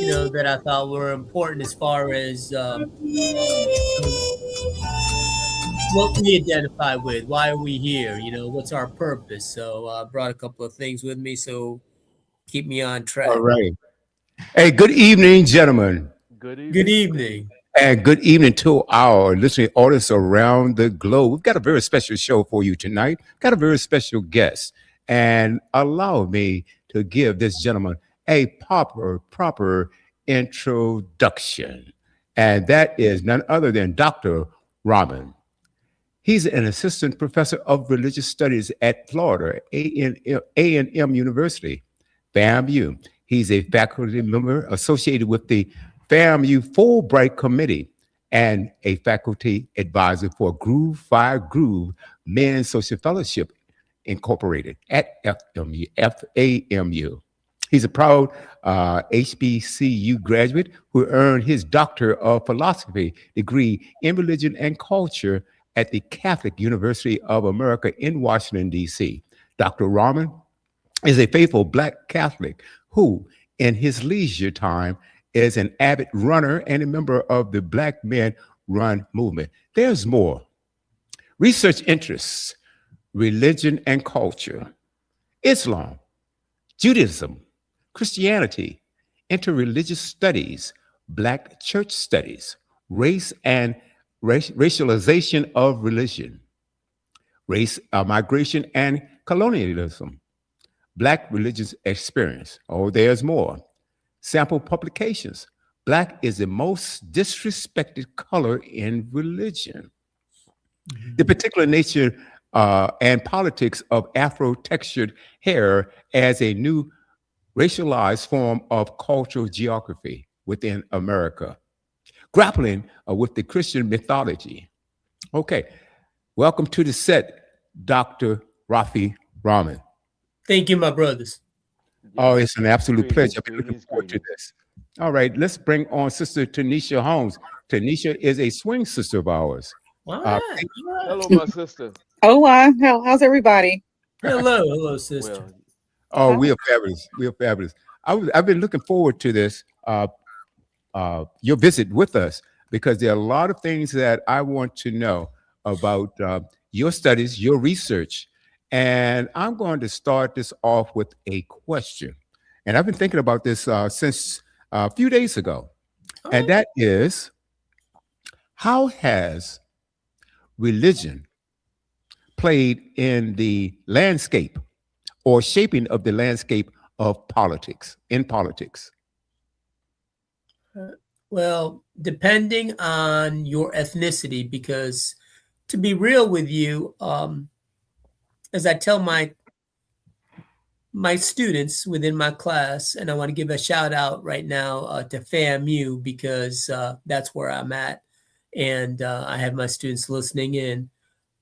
that I thought were important as far as what we identify with. Why are we here? What's our purpose? So I brought a couple of things with me, so keep me on All track. right. Hey, good evening, gentlemen. Good Good evening. evening. And good evening to our listening audience around the globe. We've got a very special show for you tonight. Got a very special guest. And allow me to give this gentleman a proper introduction. And that is none other than Dr. Rahman. He's an assistant professor of religious studies at Florida A&M University, FAMU. He's a faculty member associated with the FAMU Fulbright Committee and a faculty advisor for Groove Fire Groove Men's Social Fellowship Incorporated at FAMU. He's a proud HBCU graduate who earned his Doctor of Philosophy degree in religion and culture at the Catholic University of America in Washington, D.C. Dr. Rahman is a faithful Black Catholic who, in his leisure time, is an avid runner and a member of the Black Men Run movement. There's more. Research interests, religion and culture, Islam, Judaism, Christianity, interreligious studies, Black church studies, race and racialization of religion, migration and colonialism, Black religious experience. Oh, there's more. Sample publications. Black is the most disrespected color in religion. The particular nature and politics of Afro textured hair as a new racialized form of cultural geography within America, grappling with the Christian mythology. Okay, welcome to the set, Dr. Rafi Rahman. Thank you, my brothers. Oh, Yes. it's an absolute pleasure. I've been looking Greetings, forward to greetings. this. All right, let's bring on Sister Tanisha Holmes. Tanisha is a swing sister of ours. All Uh, right. All right. Hello, my sister. Oh, how's everybody? Hello, sister. Well, oh, Hi. we are fabulous. We are fabulous. I've been looking forward to this, your visit with us, because there are a lot of things that I want to know about your studies, your research. And I'm going to start this off with a question. And I've been thinking about this since a few days ago. All And right. that is, how has religion played in the landscape or shaping of the landscape of politics, in politics? Well, depending on your ethnicity, because to be real with you, as I tell my students within my class, and I want to give a shout out right now to FAMU because that's where I'm at, and I have my students listening in.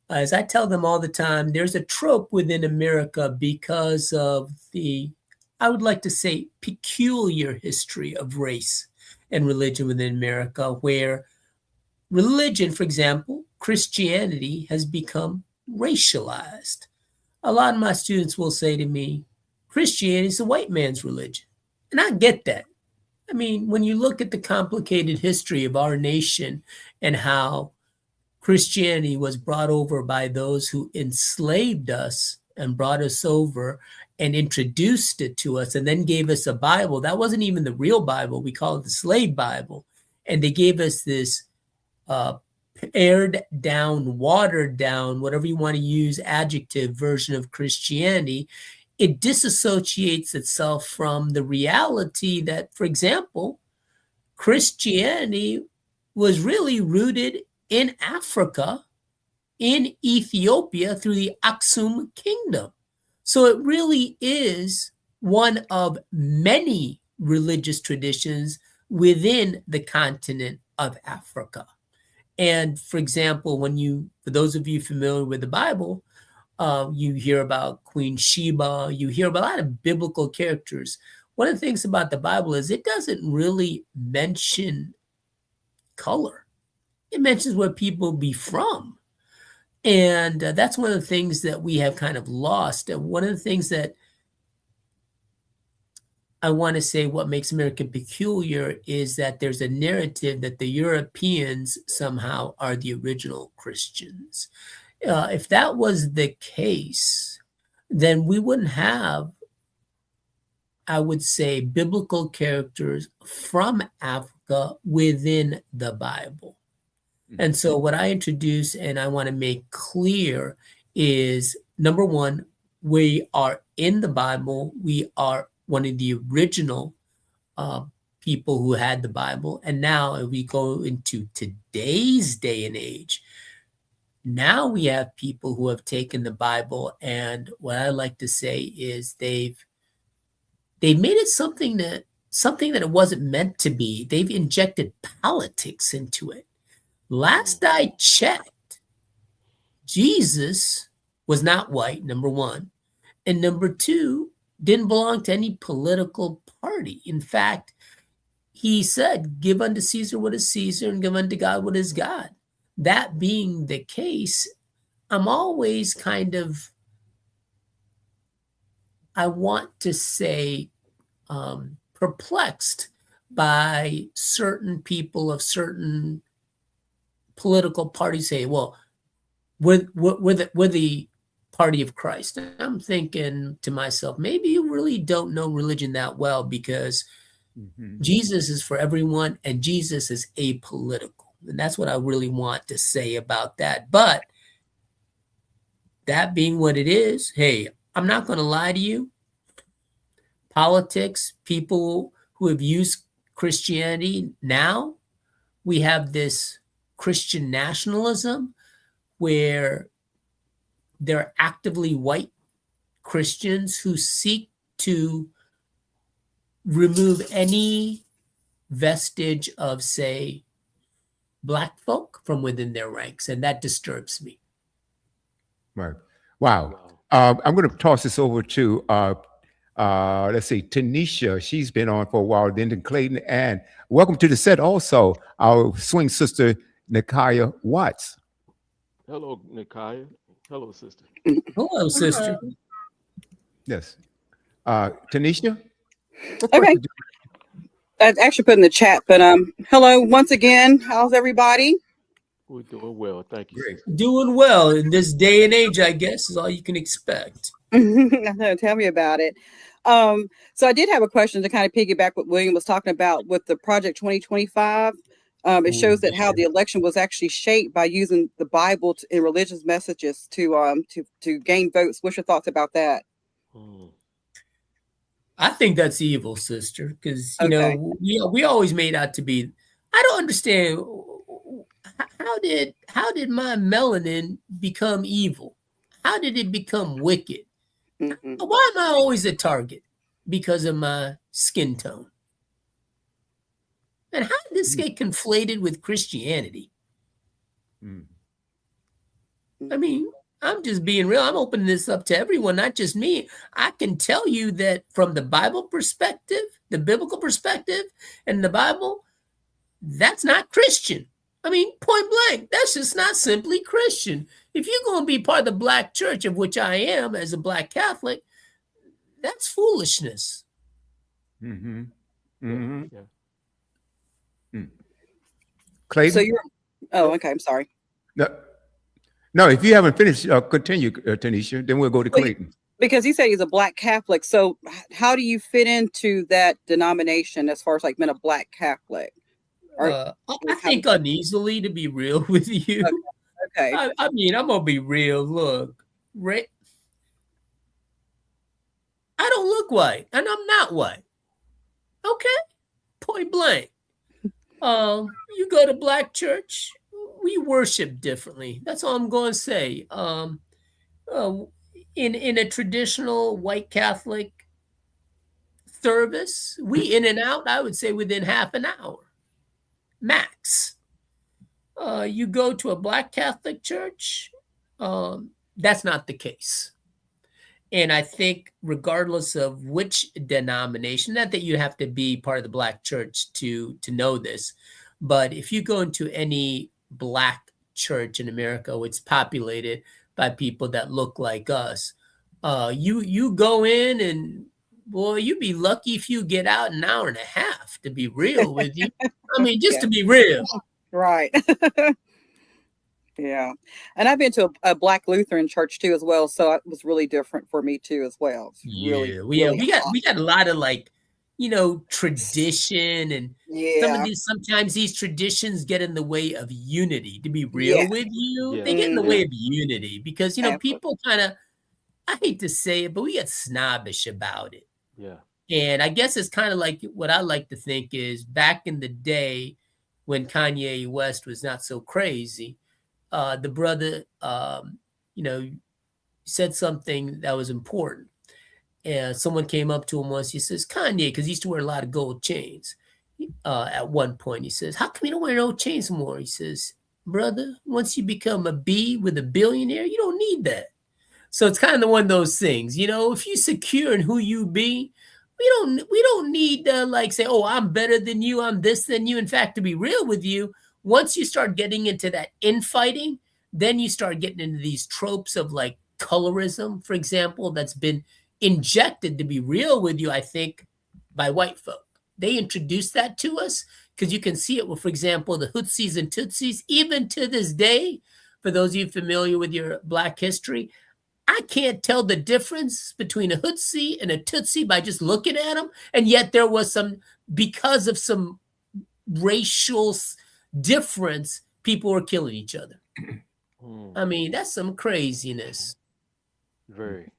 As I tell them all the time, there's a trope within America because of the, I would like to say, peculiar history of race and religion within America, where religion, for example, Christianity, has become racialized. A lot of my students will say to me, Christianity is a white man's religion. And I get that. I mean, when you look at the complicated history of our nation and how Christianity was brought over by those who enslaved us and brought us over and introduced it to us and then gave us a Bible. That wasn't even the real Bible. We call it the slave Bible. And they gave us this uh, pared down, watered down, whatever you want to use, adjective version of Christianity. It disassociates itself from the reality that, for example, Christianity was really rooted in Africa, in Ethiopia, through the Aksum kingdom. So it really is one of many religious traditions within the continent of Africa. And for example, for those of you familiar with the Bible, you hear about Queen Sheba, you hear about a lot of biblical characters. One of the things about the Bible is it doesn't really mention color. It mentions where people be from. And that's one of the things that we have kind of lost. And one of the things that I want to say what makes America peculiar is that there's a narrative that the Europeans somehow are the original Christians. If that was the case, then we wouldn't have, I would say, biblical characters from Africa within the Bible. And so what I introduce and I want to make clear is, number one, we are in the Bible. We are one of the original people who had the Bible. And now if we go into today's day and age, now we have people who have taken the Bible, and what I like to say is they've made it something that it wasn't meant to be. They've injected politics into it. Last I checked, Jesus was not white, number one. And number two, didn't belong to any political party. In fact, he said, give unto Caesar what is Caesar and give unto God what is God. That being the case, I'm always kind of, I want to say, perplexed by certain people of certain political parties say, well, we're the party of Christ. And I'm thinking to myself, maybe you really don't know religion that well, because Jesus is for everyone and Jesus is apolitical. And that's what I really want to say about that. But that being what it is, hey, I'm not going to lie to you. Politics, people who have used Christianity now, we have this Christian nationalism where they're actively white Christians who seek to remove any vestige of, say, Black folk from within their ranks, and that disturbs me. Right. Wow. I'm going to toss this over to, let's see, Tanisha. She's been on for a while, then to Clayton. And welcome to the set also, our swing sister, Nikaya Watts. Hello, Nikaya. Hello, sister. Hello, sister. Yes. Tanisha? Okay. I actually put in the chat, but hello once again. How's everybody? We're doing well. Thank you. Great. Doing well in this day and age, I guess, is all you can expect. Tell me about it. So I did have a question to kind of piggyback what William was talking about with the Project 2025. It shows that how the election was actually shaped by using the Bible in religious messages to gain votes. What's your thoughts about that? I think that's evil, sister, because you know we always made out to be. I don't understand how did my melanin become evil? How did it become wicked? Why am I always a target? Because of my skin tone. And how did this get conflated with Christianity? I mean, I'm just being real. I'm opening this up to everyone, not just me. I can tell you that from the Bible perspective, the biblical perspective, and the Bible, that's not Christian. I mean, point blank, that's just not simply Christian. If you're going to be part of the Black church, of which I am as a Black Catholic, that's foolishness. Clayton? So you're, okay, I'm sorry. No, if you haven't finished, continue, Tanisha, then we'll go to Clayton. Because he said he's a Black Catholic. So how do you fit into that denomination as far as like being a Black Catholic? I think uneasily, to be real with you. Okay. I mean, I'm going to be real. Look, I don't look white, and I'm not white. Okay? Point blank. You go to Black church, we worship differently. That's all I'm going to say. In a traditional white Catholic service, we in and out, I would say, within half an hour, max. You go to a Black Catholic church, that's not the case. And I think regardless of which denomination, not that you have to be part of the Black church to know this, but if you go into any Black church in America, it's populated by people that look like us. You go in and boy, you'd be lucky if you get out an hour and a half, to be real with you. I mean, just Yeah. to be real. Right. Yeah. And I've been to a Black Lutheran church too as well, so it was really different for me too as well. It's really, Yeah, really we got a lot of like, tradition, and yeah. sometimes these traditions get in the way of unity. To be real Yes. with you, Yeah, they get in the yeah, way of unity because Absolutely. people kind of, I hate to say it, but we get snobbish about it. yeah. And I guess it's kind of like what I like to think is back in the day when Kanye West was not so crazy, the brother, said something that was important. And someone came up to him once. He says, Kanye, because he used to wear a lot of gold chains. At one point, he says, how come you don't wear no chains more? He says, brother, once you become a B with a billionaire, you don't need that. So it's kind of one of those things, if you secure in who you be, we don't need to like say, oh, I'm better than you, I'm this than you. In fact, to be real with you, once you start getting into that infighting, then you start getting into these tropes of like colorism, for example, that's been injected, to be real with you, I think, by white folk. They introduced that to us because you can see it with, for example, the Hutsis and Tutsis, even to this day. For those of you familiar with your Black history, I can't tell the difference between a Hutsi and a Tutsi by just looking at them. And yet there was because of some racial difference, people were killing each other. I mean, that's some craziness. Very.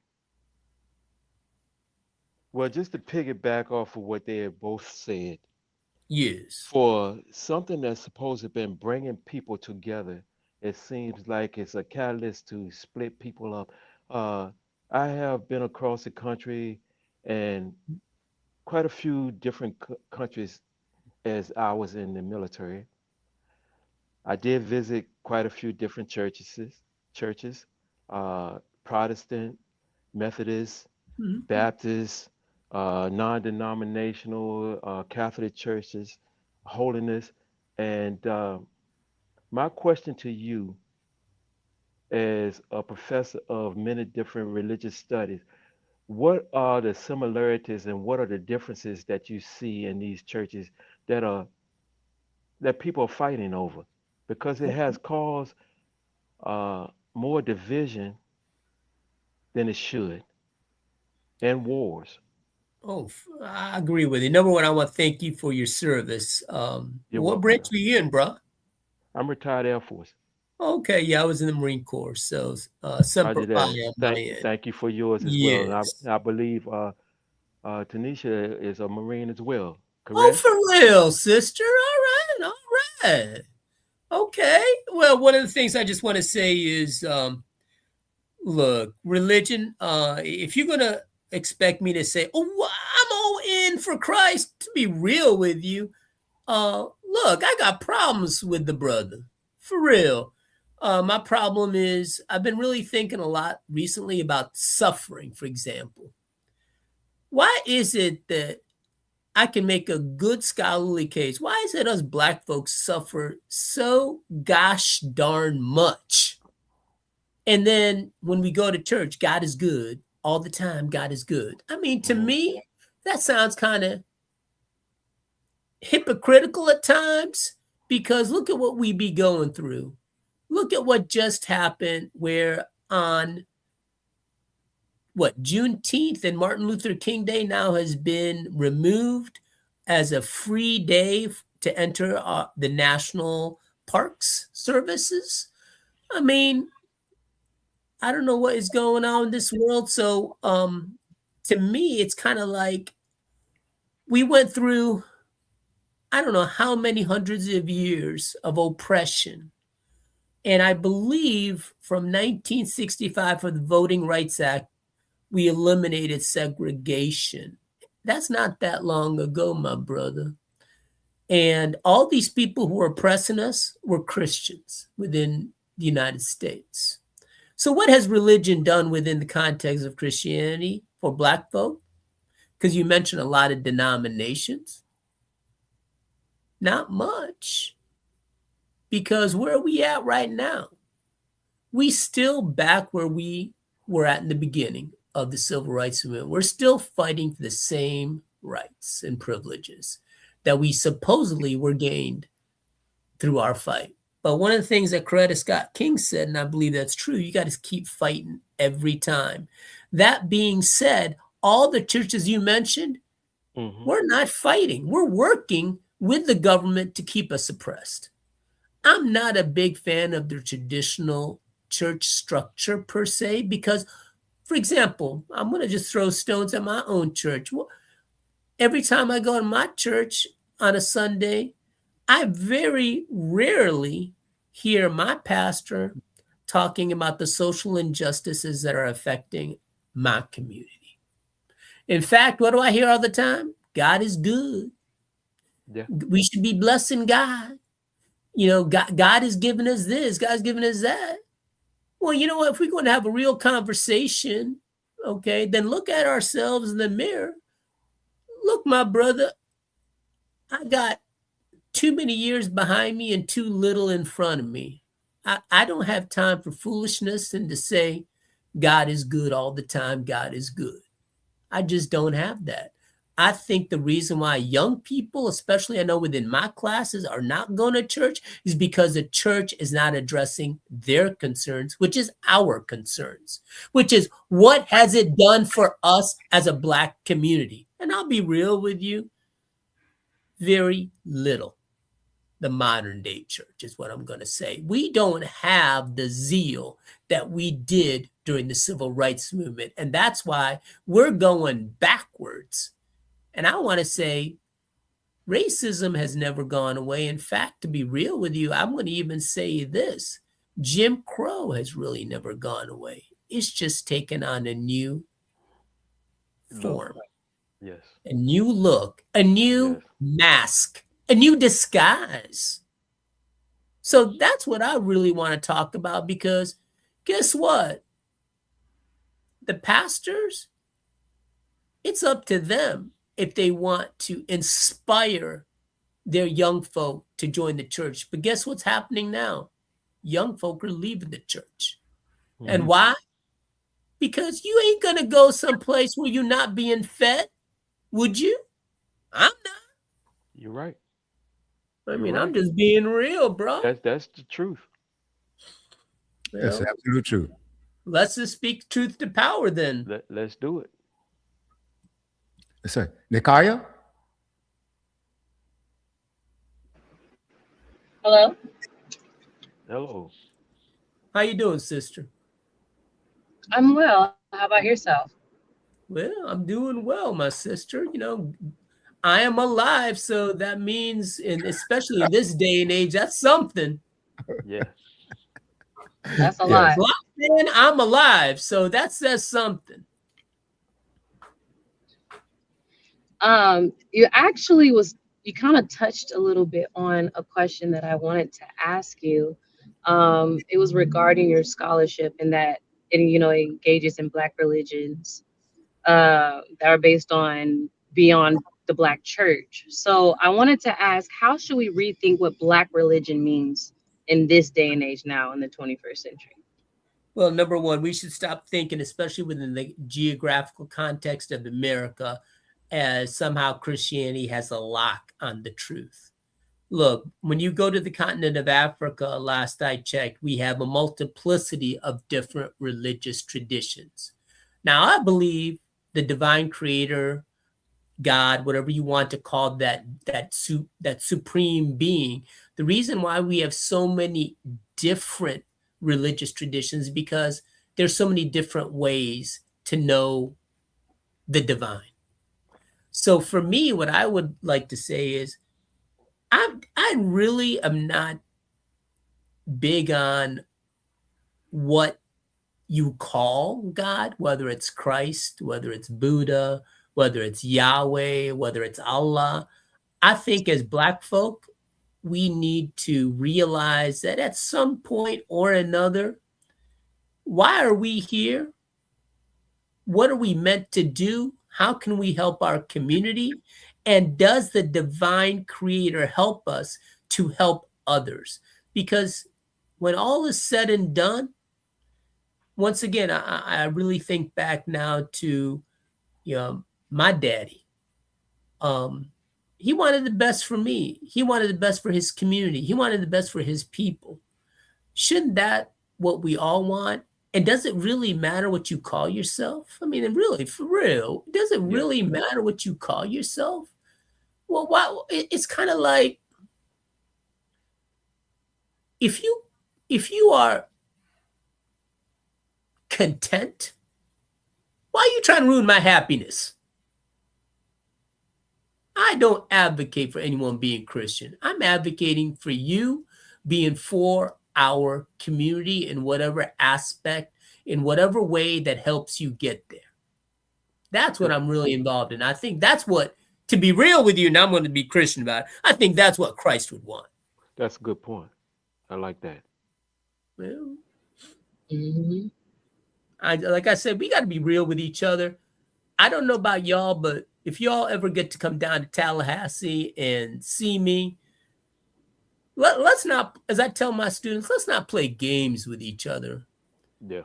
Well, just to piggyback off of what they have both said, Yes. for something that's supposed to have been bringing people together, it seems like it's a catalyst to split people up. Uh, I have been across the country and quite a few different countries as I was in the military. I did visit quite a few different churches, Protestant, Methodist, Mhm. Baptist, non-denominational, Catholic churches, holiness. And my question to you, as a professor of many different religious studies, what are the similarities and what are the differences that you see in these churches that are that people are fighting over? Because it has caused more division than it should, and wars. Oh, I agree with you. Number one, I want to thank you for your service. You're What welcome, branch man. were you in, bro? I'm retired Air Force. Okay, yeah, I was in the Marine Corps, so Roger Semper Fi that. on my Thank end. thank you for yours as well. And Yes. I believe Tanisha is a Marine as well, Oh, correct? for real, sister. All right. Okay. Well, one of the things I just want to say is, look, religion. If you're gonna expect me to say, "Oh, I'm all in for Christ," to be real with you, look, I got problems with the brother, for real. My problem is I've been really thinking a lot recently about suffering, for example. Why is it that I can make a good scholarly case? Why is it us Black folks suffer so gosh darn much? And then when we go to church, God is good all the time. God is good. I mean, to Hmm. me, that sounds kind of hypocritical at times because look at what we be going through. Look at what just happened where on Juneteenth and Martin Luther King Day now has been removed as a free day to enter the national parks services. I mean, I don't know what is going on in this world. So to me, it's kind of like we went through, I don't know how many hundreds of years of oppression. And I believe from 1965 for the Voting Rights Act, we eliminated segregation. That's not that long ago, my brother. And all these people who were oppressing us were Christians within the United States. So, what has religion done within the context of Christianity for Black folk? Because you mentioned a lot of denominations. Not much. Because where are we at right now? We still back where we were at in the beginning, of the civil rights movement, we're still fighting for the same rights and privileges that we supposedly were gained through our fight. But one of the things that Coretta Scott King said, and I believe that's true, you got to keep fighting every time. That being said, all the churches you mentioned, we're not fighting. We're working with the government to keep us suppressed. I'm not a big fan of the traditional church structure per se, because, for example, I'm going to just throw stones at my own church. Every time I go to my church on a Sunday, I very rarely hear my pastor talking about the social injustices that are affecting my community. In fact, what do I hear all the time? God is good. Yeah. We should be blessing God. God is giving us this. God's giving us that. Well, you know what? If we're going to have a real conversation, okay, then look at ourselves in the mirror. Look, my brother, I got too many years behind me and too little in front of me. I don't have time for foolishness and to say God is good all the time. God is good. I just don't have that. I think the reason why young people, especially I know within my classes, are not going to church is because the church is not addressing their concerns, which is our concerns, which is what has it done for us as a Black community? And I'll be real with you, very little. The modern day church is what I'm going to say. We don't have the zeal that we did during the civil rights movement. And that's why we're going backwards. And I want to say racism has never gone away. In fact, to be real with you, I'm going to even say this. Jim Crow has really never gone away. It's just taken on a new form. Yes. A new look, a new mask, a new disguise. So that's what I really want to talk about, because guess what? The pastors, it's up to them if they want to inspire their young folk to join the church. But guess what's happening now? Young folk are leaving the church. And why? Because you ain't going to go someplace where you're not being fed, would you? I'm not. You're right. I mean, I'm just being real, bro. That's the truth. That's absolute truth. Let's just speak truth to power then. Let's do it. Yes, sir. Nikaya? Hello? Hello. How you doing, sister? I'm well. How about yourself? Well, I'm doing well, my sister. I am alive, so that means, and especially in this day and age, that's something. Yeah. That's a lot. Black man, I'm alive, so that says something. You kind of touched a little bit on a question that I wanted to ask you. It was regarding your scholarship and that it engages in Black religions that are based on beyond the Black church. So I wanted to ask, how should we rethink what Black religion means in this day and age now in the 21st century? Well, number one, we should stop thinking, especially within the geographical context of America, as somehow Christianity has a lock on the truth. Look, when you go to the continent of Africa, last I checked, we have a multiplicity of different religious traditions. Now, I believe the divine creator, God, whatever you want to call that supreme being, the reason why we have so many different religious traditions is because there's so many different ways to know the divine. So for me, what I would like to say is I really am not big on what you call God, whether it's Christ, whether it's Buddha, whether it's Yahweh, whether it's Allah. I think as Black folk, we need to realize that at some point or another, why are we here? What are we meant to do? How can we help our community? And does the divine creator help us to help others? Because when all is said and done, once again, I really think back now to, my daddy. He wanted the best for me. He wanted the best for his community. He wanted the best for his people. Shouldn't that what we all want? And does it really matter what you call yourself? I mean, and really, for real, does it really matter what you call yourself? Well, why? It's kind of like if you are content, why are you trying to ruin my happiness? I don't advocate for anyone being Christian. I'm advocating for you being for our community in whatever aspect, in whatever way that helps you get there. That's what I'm really involved in. I think that's what, to be real with you, and I'm going to be Christian about it, I think that's what Christ would want. That's a good point. I like that. Well, Mm-hmm. like I said, we got to be real with each other. I don't know about y'all, but if y'all ever get to come down to Tallahassee and see me, let's not, as I tell my students, let's not play games with each other. Yeah.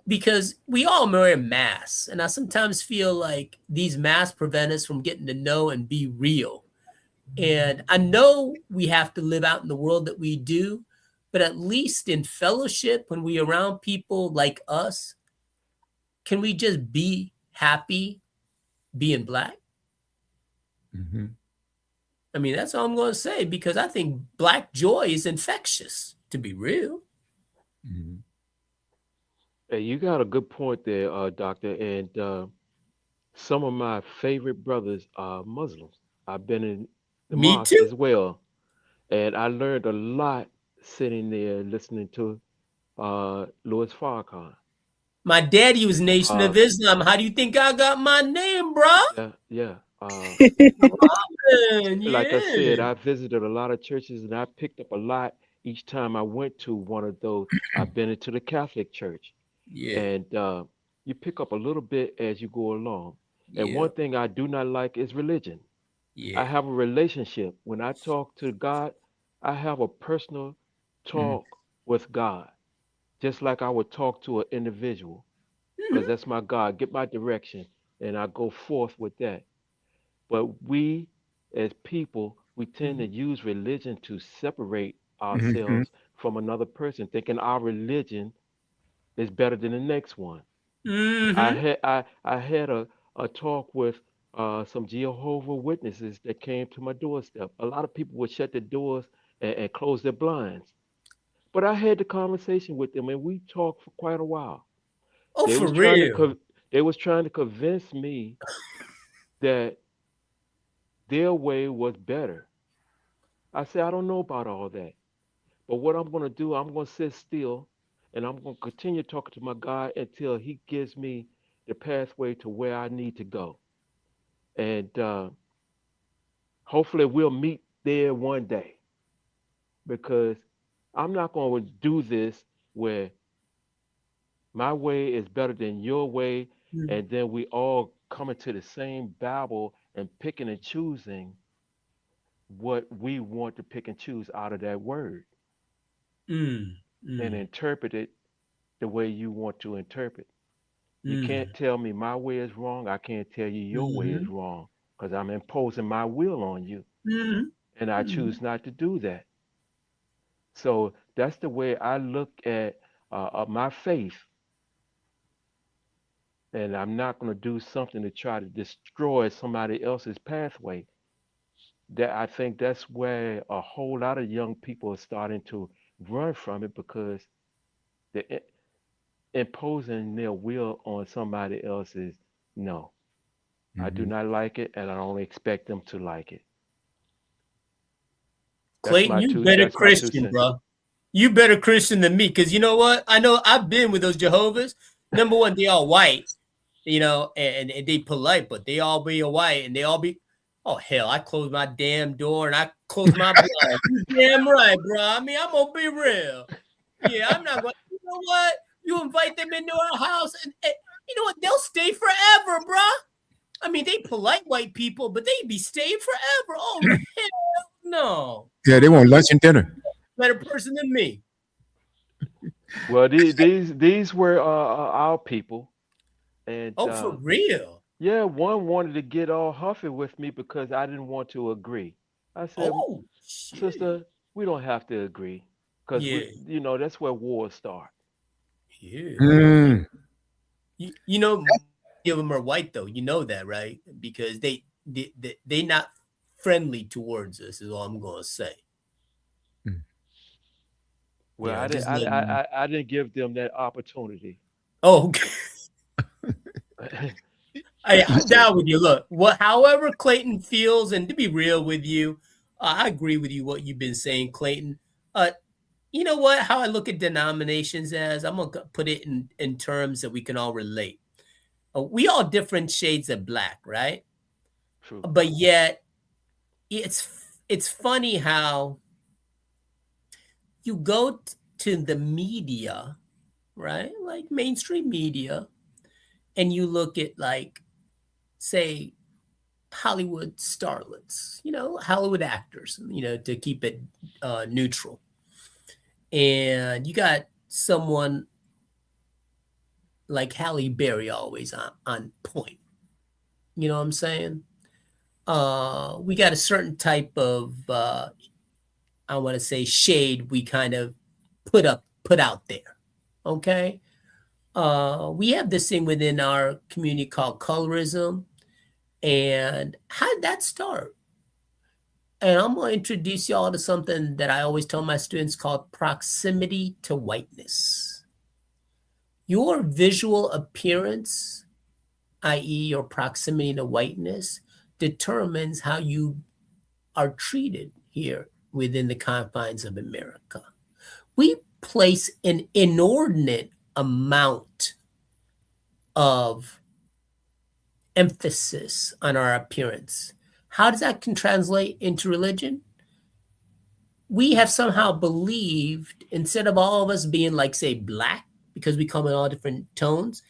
Because we all wear masks. And I sometimes feel like these masks prevent us from getting to know and be real. And I know we have to live out in the world that we do, but at least in fellowship, when we're around people like us, can we just be happy being Black? Mm-hmm. I mean, that's all I'm going to say, because I think Black joy is infectious, to be real. Mm-hmm. Hey, you got a good point there, Doctor. And some of my favorite brothers are Muslims. I've been in the Me mosque too. as well, and I learned a lot sitting there listening to Louis Farrakhan. My daddy was Nation Uh, of Islam. How do you think I got my name, bro? yeah. Like I Yeah. said, I visited a lot of churches and I picked up a lot each time I went to one of those. I've been into the Catholic Church, Yeah. and you pick up a little bit as you go along. And Yeah. one thing I do not like is religion. I Yeah. have a relationship. When I talk to God, I have a personal Mm-hmm. talk with God, just like I would talk to an individual, because Mhm. that's my God. Get my direction, and I go forth with that. But we, as people, we tend to Mhm. use religion to separate Mm-hmm. ourselves from another person, thinking our religion is better than the next one. Mhm. I had a talk with some Jehovah Witnesses that came to my doorstep. A lot of people would shut their doors and close their blinds. But I had the conversation with them and we talked for quite a while. Oh, They for was trying to real. co- they was trying to convince me that their way was better. I said, I don't know about all that. But what I'm going to do, I'm going to sit still and I'm going to continue talking to my God until He gives me the pathway to where I need to go. And hopefully we'll meet there one day because I'm not going to do this where my way is better than your way. Mm. And then we all coming to the same Bible and picking and choosing what we want to pick and choose out of that word Mm. and Mm. interpret it the way you want to interpret. You Mm. can't tell me my way is wrong. I can't tell you your way is Mhm. wrong because I'm imposing my will on you. Mhm. And I Mhm. choose not to do that. So that's the way I look at my faith. And I'm not going to do something to try to destroy somebody else's pathway. That I think that's where a whole lot of young people are starting to run from it because they're imposing their will on somebody else's. No, I do Mm-hmm. not like it, and I don't expect them to like it. That's Clayton, my you two. better That's my two Christian, cents. bro. You better Christian than me, because you know what? I know I've been with those Jehovah's. Number one, they all white, and they polite, but they all be white, and they all be. Oh hell! I close my damn door and I close my blind. You damn right, bro. I mean, I'm gonna be real. Yeah, I'm not going. You know what? You invite them into our house, and you know what? They'll stay forever, bro. I mean, they polite white people, but they be staying forever. Oh hell no! Yeah, they want lunch and dinner. Better person than me. Well, these were our people, and Oh, for real? yeah, one wanted to get all huffy with me because I didn't want to agree. I said, Oh, shit. sister, we don't have to agree, because Yeah, that's where wars start. yeah. Mm. You know, many of them are white though. You know that, right? Because they not friendly towards us. Is all I'm gonna say. Mm. Well, I didn't Just I, letting you. I, I didn't give them that opportunity. Oh, okay. You I'm said, down with you. Look, however Clayton feels, and to be real with you, I agree with you what you've been saying, Clayton. Uh, you know what? How I look at denominations as I'm gonna put it in terms that we can all relate. We all different shades of black, right? True. But yet, it's funny how you go to the media, right? Like mainstream media, and you look at like, say, Hollywood starlets, Hollywood actors, to keep it neutral. And you got someone like Halle Berry always on point. You know what I'm saying? We got a certain type of, I want to say, shade we kind of put out there. Okay. We have this thing within our community called colorism. And how did that start? And I'm going to introduce y'all to something that I always tell my students called proximity to whiteness. Your visual appearance, i.e., your proximity to whiteness, determines how you are treated here within the confines of America. We place an inordinate amount of emphasis on our appearance. How does that can translate into religion? We have somehow believed, instead of all of us being like, say, black, because we come in all different tones,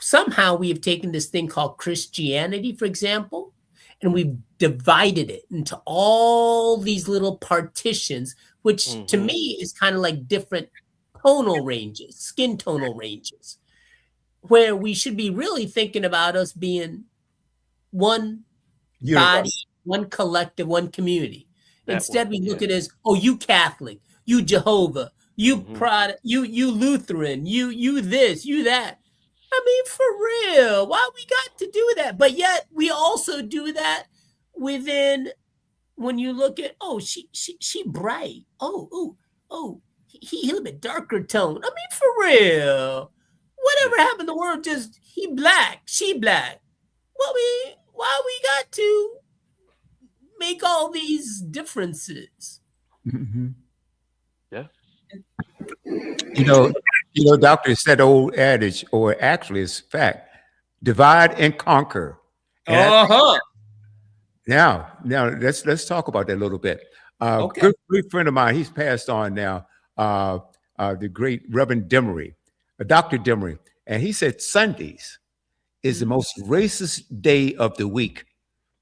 somehow we have taken this thing called Christianity, for example, and we've divided it into all these little partitions, which to Mm-hmm. me is kind of like different tonal ranges, skin tonal ranges, where we should be really thinking about us being one body, universe. one collective, one community. That one. Instead, we look Yeah. at it as, oh, you Catholic, you Jehovah, you Mm-hmm. Protestant, you Lutheran, you this, you that. I mean, for real, why we got to do that? But yet we also do that within, when you look at, oh, she bright. Oh, he a little bit darker tone. I mean, for real. Yeah. Whatever happened to the word just he black, she black. Why we got to make all these differences? Mhm. Yeah. You know, doctor, it's that old adage, or actually it's fact, divide and conquer. And I think Uh-huh. now let's talk about that a little bit. Okay. Good friend of mine, he's passed on now, the great Reverend Demery, Dr. Demery, and he said Sundays is the Mhm. most racist day of the week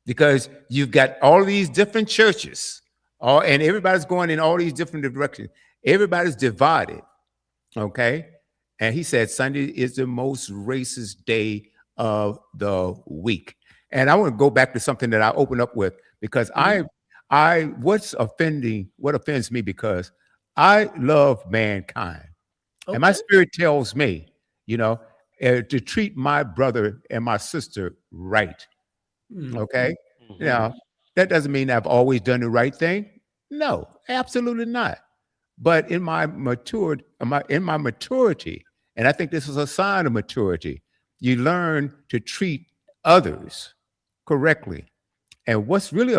because you've got all these different churches, and everybody's going in all these different directions. Everybody's divided. Okay. And he said Sunday is the most racist day of the week. And I want to go back to something that I opened up with because Mhm. what offends me because I love mankind. And my Okay. spirit tells me, you know, to treat my brother and my sister right. Mm. Okay. Mm-hmm. Now, that doesn't mean I've always done the right thing. No, absolutely not. But in my maturity, and I think this is a sign of maturity, you learn to treat others correctly. And what's really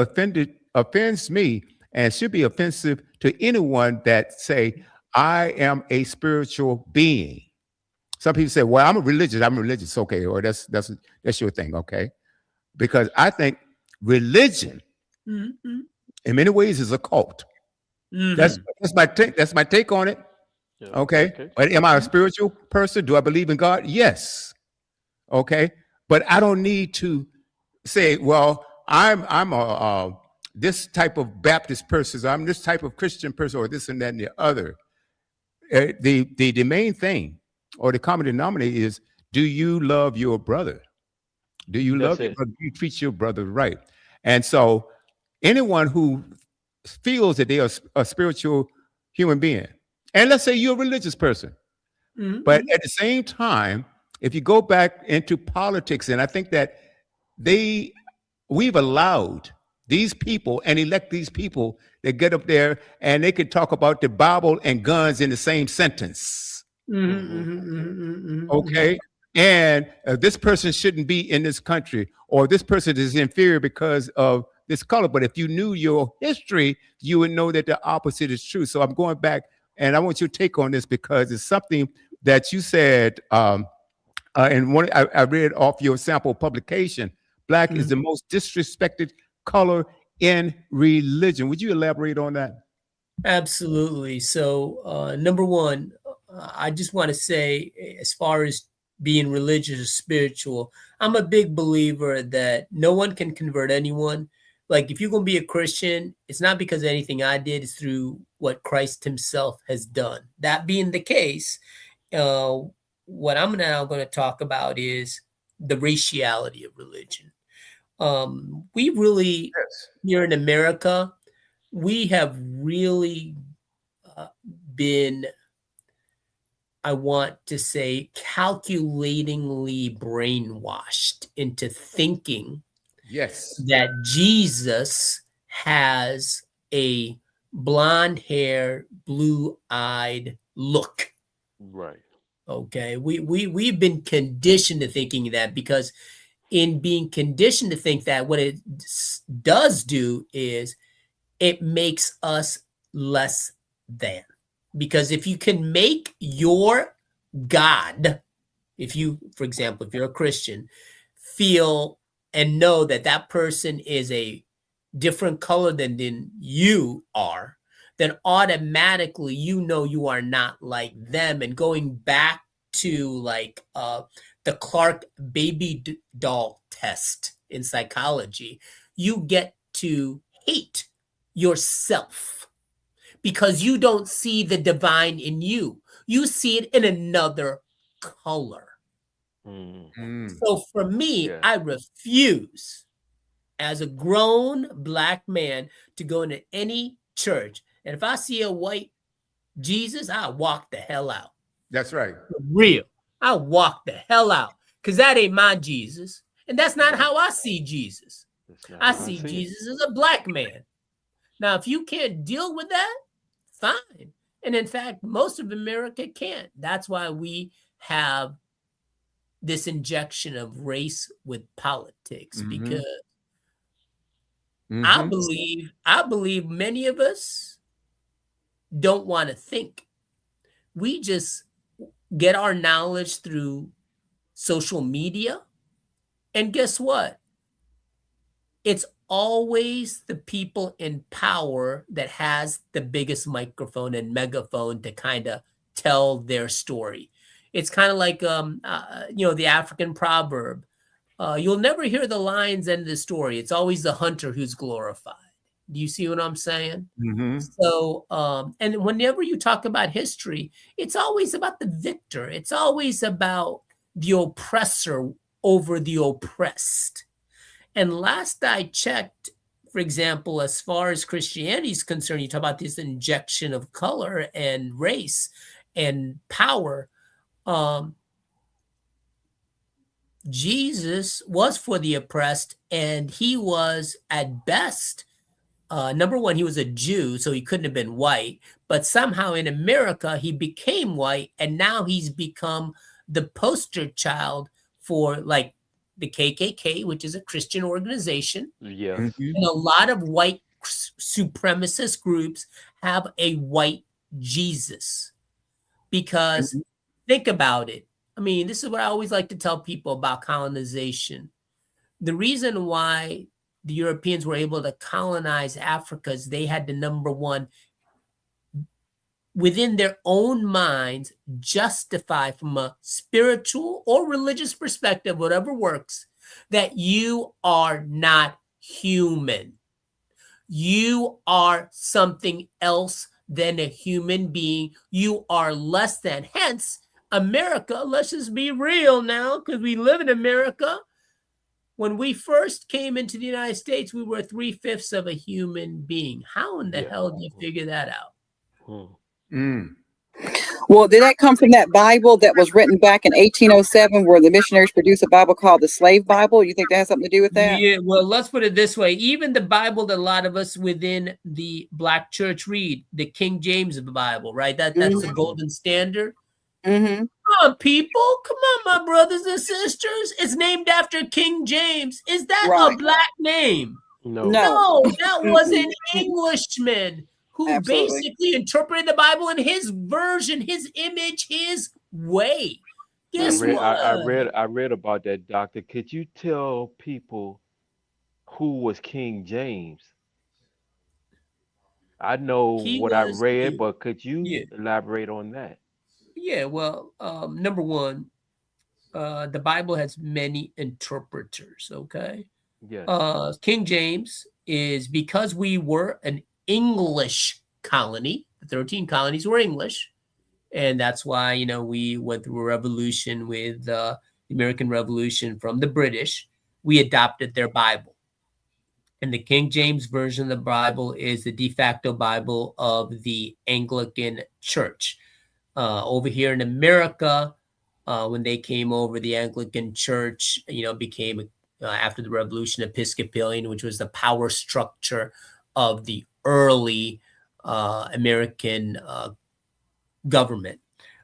offends me and should be offensive to anyone that say, I am a spiritual being. Some people say, well, I'm religious, okay, or that's your thing, okay? Because I think religion Mhm. in many ways is a cult. That's Mhm. that's my take on it. Yeah. Okay. Okay. But am I a spiritual person? Do I believe in God? Yes. Okay. But I don't need to say, well, I'm a this type of Baptist person, I'm this type of Christian person, or this and that and the other. the main thing or the common denominator is, do you love your brother? Do you love That's your it. brother? Do you treat your brother right? And so anyone who feels that they are a spiritual human being, and let's say you're a religious person, but Mhm. at the same time, if you go back into politics, and I think that they we've allowed these people and elect these people that get up there and they could talk about the Bible and guns in the same sentence. Mhm, Hmm. mhm, mhm, mhm, mhm. Okay. And this person shouldn't be in this country, or this person is inferior because of this color. But if you knew your history, you would know that the opposite is true. So I'm going back, and I want your take on this because it's something that you said. And one, I read off your sample publication. Black is Mhm. the most disrespected color in religion. Would you elaborate on that? Absolutely. So, number one, I just want to say, as far as being religious or spiritual, I'm a big believer that no one can convert anyone. Like, if you're going to be a Christian, it's not because of anything I did, it's through what Christ himself has done. That being the case, uh, what I'm now going to talk about is the raciality of religion. We really, Yes. here in America, we have really uh, been, I want to say, calculatingly brainwashed into thinking Yes. that Jesus has a blonde hair, blue eyed look. Right. Okay. We've been conditioned to thinking that, because in being conditioned to think that, what it does do is it makes us less than. Because if you can make your God, if you, for example, if you're a Christian, feel and know that that person is a different color than you are, then automatically you know you are not like them. And going back to like the Clark baby doll test in psychology, you get to hate yourself because you don't see the divine in you. You see it in another color. Mm. Mm. So for me, Yeah. I refuse as a grown black man to go into any church. And if I see a white Jesus, I walk the hell out. That's right. For real. I walk the hell out because that ain't my Jesus. And that's not Right. how I see Jesus. That's not I how I see see it. Jesus as a black man. Now, if you can't deal with that, fine. And in fact, most of America can't. That's why we have this injection of race with politics, Mm-hmm. because Mm-hmm. I believe many of us don't want to think. We just get our knowledge through social media. And guess what? It's always the people in power that has the biggest microphone and megaphone to kind of tell their story. It's kind of like the African proverb. You'll never hear the lion's end of the story. It's always the hunter who's glorified. Do you see what I'm saying? Mm-hmm. So, and whenever you talk about history, it's always about the victor. It's always about the oppressor over the oppressed. And last I checked, for example, as far as Christianity is concerned, you talk about this injection of color and race and power. Um, Jesus was for the oppressed, and he was at best, number one, he was a Jew, so he couldn't have been white. But somehow in America, he became white, and now he's become the poster child for like the KKK, which is a Christian organization. Yes. Mm-hmm. And a lot of white supremacist groups have a white Jesus, because Mm-hmm. think about it. I mean, this is what I always like to tell people about colonization. The reason why the Europeans were able to colonize Africa is they had to, number one, within their own minds, justify from a spiritual or religious perspective, whatever works, that you are not human. You are something else than a human being. You are less than. Hence, America, let's just be real now, because we live in America. When we first came into the United States, we were 3/5 of a human being. How in the hell do you figure that out? Well, did that come from that Bible that was written back in 1807, where the missionaries produced a Bible called the Slave Bible? You think that has something to do with that? Yeah, well, let's put it this way. Even the Bible that a lot of us within the Black church read, the King James Bible, right? That's the golden standard. Come on, people. Come on, my brothers and sisters. It's named after King James. Is that a Black name? No, that was an Englishman who basically interpreted the Bible in his version, his image, his way. Guess what? I read about that, Doctor. Could you tell people who was King James? I know I read, but could you elaborate on that? Yeah, well, number one, the Bible has many interpreters, okay? Yes. King James is, because we were an English colony, the 13 colonies were English, and that's why, we went through a revolution with the American Revolution from the British. We adopted their Bible. And the King James version of the Bible is the de facto Bible of the Anglican Church. Over here in America, when they came over, the Anglican Church, became, after the Revolution, Episcopalian, which was the power structure of the early American government.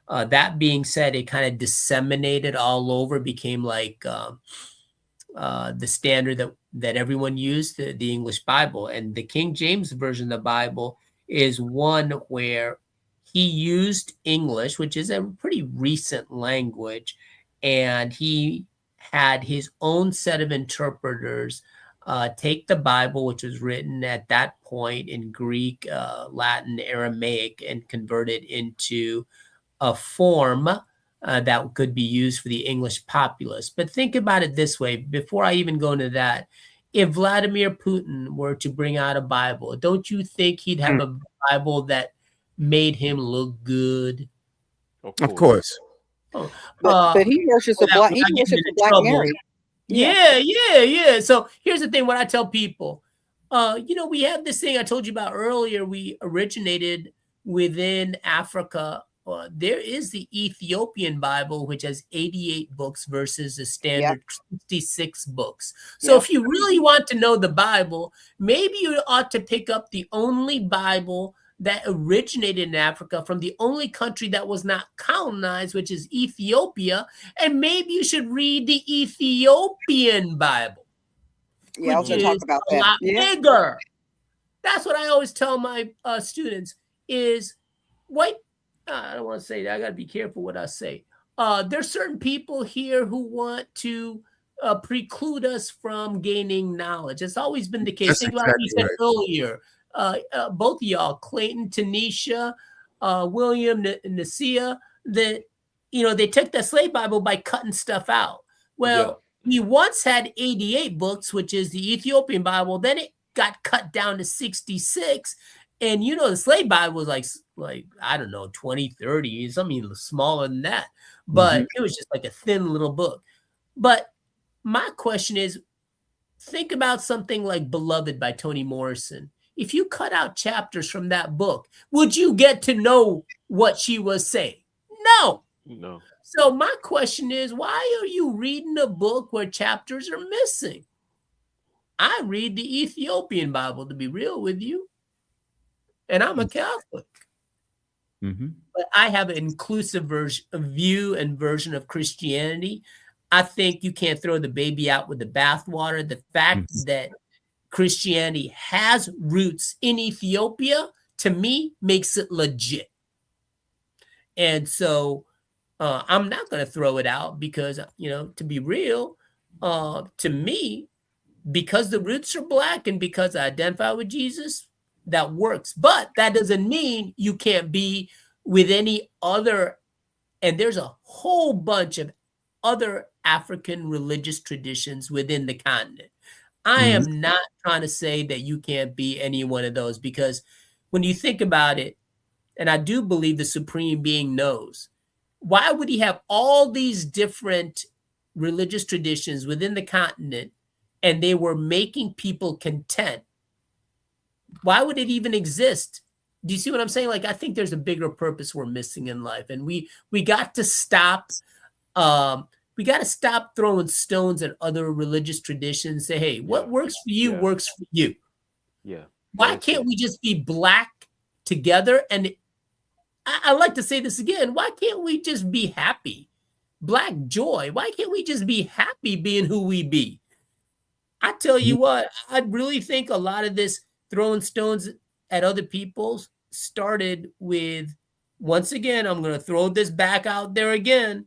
That being said, it kind of disseminated all over, became like the standard that everyone used, the English Bible. And the King James version of the Bible is one where he used English, which is a pretty recent language, and he had his own set of interpreters take the Bible, which was written at that point in Greek, Latin, Aramaic, and convert it into a form that could be used for the English populace. But think about it this way, before I even go into that. If Vladimir Putin were to bring out a Bible, don't you think he'd have a Bible that made him look good? Of course. But he worships a Black Mary. Yeah. So here's the thing, what I tell people, we have this thing I told you about earlier. We originated within Africa. There is the Ethiopian Bible, which has 88 books versus the standard 66 books. So if you really want to know the Bible, maybe you ought to pick up the only Bible that originated in Africa from the only country that was not colonized, which is Ethiopia. And maybe you should read the Ethiopian Bible, which is a lot bigger. That's what I always tell my students is I don't want to say that. I got to be careful what I say. There's certain people here who want to preclude us from gaining knowledge. It's always been the case. Think like you said earlier. Both of y'all, Clayton, Tanisha, William, Nasia, that they took the slave Bible by cutting stuff out. Well, we once had 88 books, which is the Ethiopian Bible. Then it got cut down to 66. And the slave Bible was like I don't know, 20, 30, something smaller than that. But it was just like a thin little book. But my question is, think about something like Beloved by Toni Morrison. If you cut out chapters from that book, would you get to know what she was saying? No. So my question is, why are you reading a book where chapters are missing? I read the Ethiopian Bible, to be real with you. And I'm a Catholic. But I have an inclusive view and version of Christianity. I think you can't throw the baby out with the bathwater. The fact that Christianity has roots in Ethiopia, to me, makes it legit. And so I'm not going to throw it out because, to be real, to me, because the roots are Black and because I identify with Jesus, that works. But that doesn't mean you can't be with any other. And there's a whole bunch of other African religious traditions within the continent. I am not trying to say that you can't be any one of those, because when you think about it, and I do believe the supreme being knows, why would he have all these different religious traditions within the continent and they were making people content? Why would it even exist? Do you see what I'm saying? Like, I think there's a bigger purpose we're missing in life, and we got to stop. We got to stop throwing stones at other religious traditions. Say, hey, what works for you works for you. Yeah. Why can't we just be black together? And I like to say this again. Why can't we just be happy? Black joy. Why can't we just be happy being who we be? I tell you what, I really think a lot of this throwing stones at other people started with, once again, I'm going to throw this back out there again.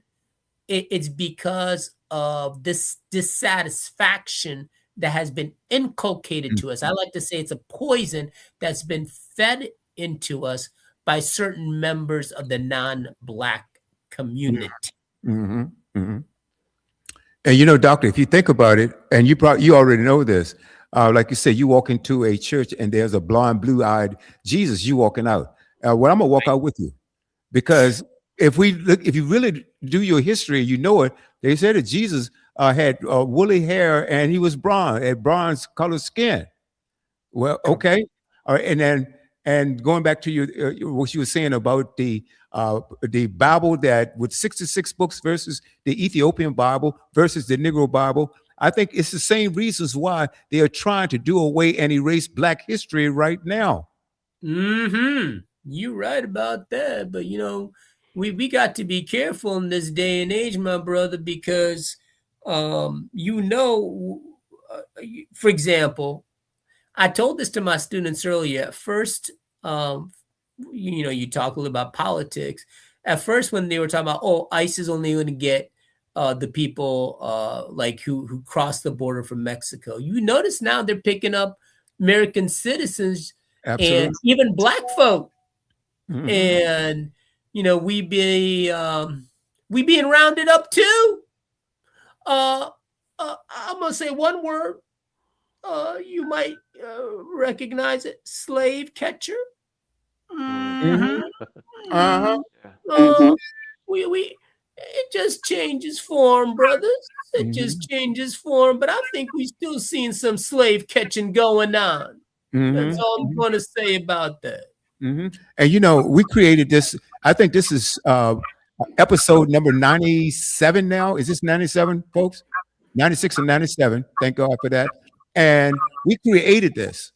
It's because of this dissatisfaction that has been inculcated to us. I like to say it's a poison that's been fed into us by certain members of the non-Black community. Mm-hmm. Mm-hmm. And doctor, if you think about it, and you already know this, like you said, you walk into a church and there's a blonde, blue-eyed Jesus, you walking out. Well, I'm gonna walk out with you, because if you really do your history, you know it. They said that Jesus had woolly hair and he was had bronze colored skin. Well, okay, all right, and going back to what you were saying about the Bible that with 66 books versus the Ethiopian Bible versus the Negro Bible, I think it's the same reasons why they are trying to do away and erase Black history right now. Mm-hmm. You're right about that, but we got to be careful in this day and age, my brother, because for example, I told this to my students earlier. At first, you talk a little about politics. At first, when they were talking about, ICE is only going to get the people like who cross the border from Mexico. You notice now they're picking up American citizens. Absolutely. And even Black folk. Mm-hmm. And we being rounded up too. I'm gonna say one word. You might recognize it: slave catcher. Mm-hmm. It just changes form, brothers. It just changes form. But I think we still seeing some slave catching going on. That's all I'm going to say about that. And we created this. I think this is episode number 97 now. Is this 97, folks? 96 and 97. Thank God for that. And we created this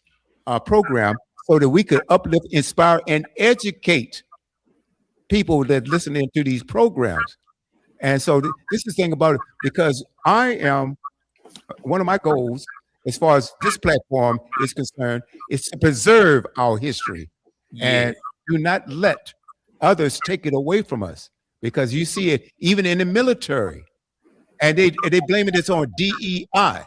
program so that we could uplift, inspire, and educate people that listening to these programs. And so this is the thing about it, because one of my goals as far as this platform is concerned is to preserve our history and do not let others take it away from us, because you see it even in the military, and they blame it on DEI.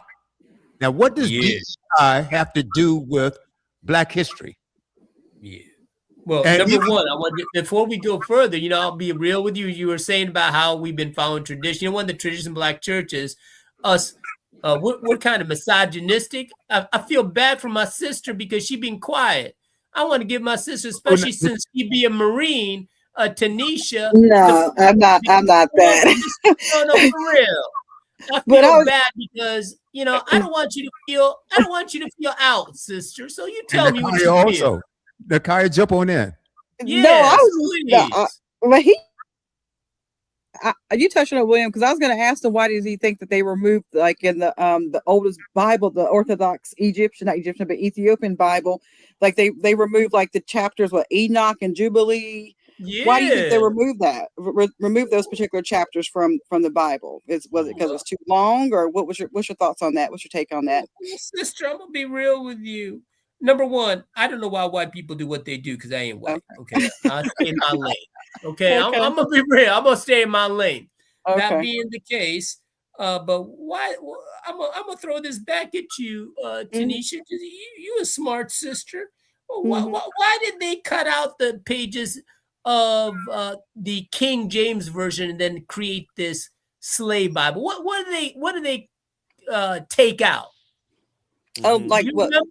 Now, what does DEI have to do with Black history? Yeah. Well, number one, before we go further, I'll be real with you. You were saying about how we've been following tradition. One of the traditions in Black churches, we're kind of misogynistic. I feel bad for my sister because she been quiet. I want to give my sister, especially since she be a Marine, Tanisha. No, I'm not that. No, for real. I feel bad because I don't want you to feel out, sister. So you tell me what you feel. Nakaya, jump on in. Yes, you touched on it, William, because I was going to ask him, why does he think that they removed, like in the oldest Bible, the Orthodox not Egyptian, but Ethiopian Bible, like they removed like the chapters with Enoch and Jubilee. Yeah. Why do you think they removed that? Remove those particular chapters from the Bible? Was it because it's too long, or what's your thoughts on that? What's your take on that? Sister, I'm gonna be real with you. Number one, I don't know why white people do what they do, because I ain't white. Okay, I'll stay in my lane. Okay, I'm gonna be real. I'm gonna stay in my lane. Okay. That being the case, but why? I'm gonna throw this back at you, Tanisha. You a smart sister. Why did they cut out the pages of the King James version and then create this slave Bible? What do they take out? Oh, like what? 50%?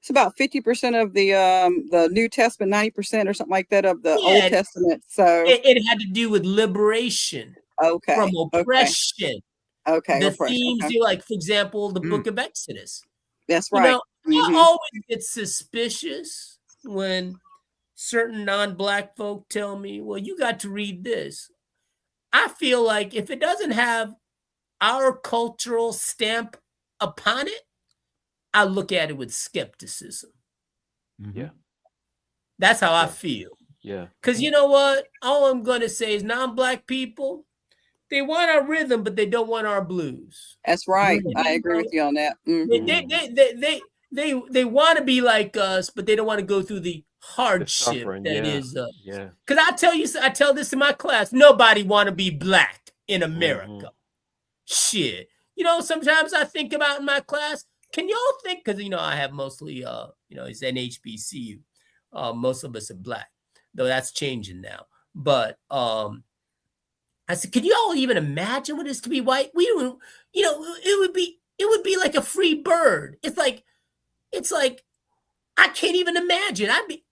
It's about 50% of the New Testament, 90% or something like that of the Old Yeah, Testament. So it had to do with liberation from okay, okay, oppression. okay, The oppression. themes, Okay, like, for example, the Mm. book of Exodus. that's You right. know, I always get suspicious when certain non-black folk tell me, well, you got to read this. I feel like if it doesn't have our cultural stamp upon it, I look at it with skepticism. Yeah. That's how I Yeah. feel. Yeah. Because you know what? All I'm going to say is non-black people, they want our rhythm, but they don't want our blues. That's right. Mm. I agree with you on that. They want to be like us, but they don't want to go through the The hardship suffering. that Yeah. is. Yeah. Because I tell this in my class, nobody want to be black in America. Mhm. Shit. You know, sometimes I think about in my class, can y'all think, because, you know, I have mostly, it's NHBCU. Most of us are black, though that's changing now. But I said, could you all even imagine what it is to be white? We don't, you know, it would be like a free bird. It's like I can't even imagine. I'd be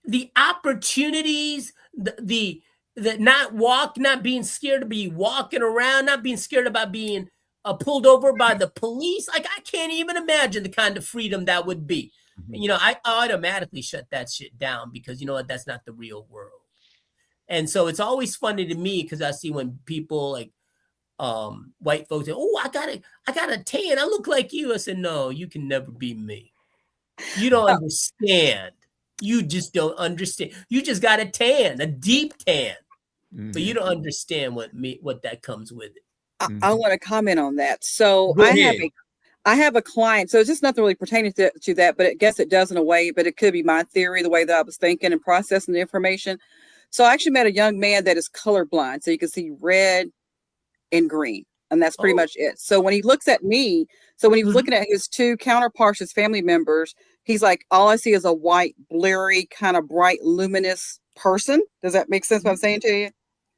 the opportunities, the not being scared to be walking around, not being scared about being pulled over by the police. Like, I can't even imagine the kind of freedom that would be. Mhm. You know, I automatically shut that shit down because you know what? That's not the real world. And so it's always funny to me because I see when people like white folks say, "Oh, I got a tan. I look like you." I said, "No, you can never be me. You don't understand. You just don't understand. You just got a tan, a deep tan, but you don't understand what that comes with it." I want to comment on that. So Go ahead. I have a client. So it's just nothing really pertaining to that, but I guess it does in a way. But it could be my theory, the way that I was thinking and processing the information. So I actually met a young man that is colorblind, so you can see red and green, and that's pretty much it. So when he looks at me, so when he was looking at his two counterparts, his family members, he's like, all I see is a white, blurry, kind of bright, luminous person. Does that make sense? What I'm saying to you?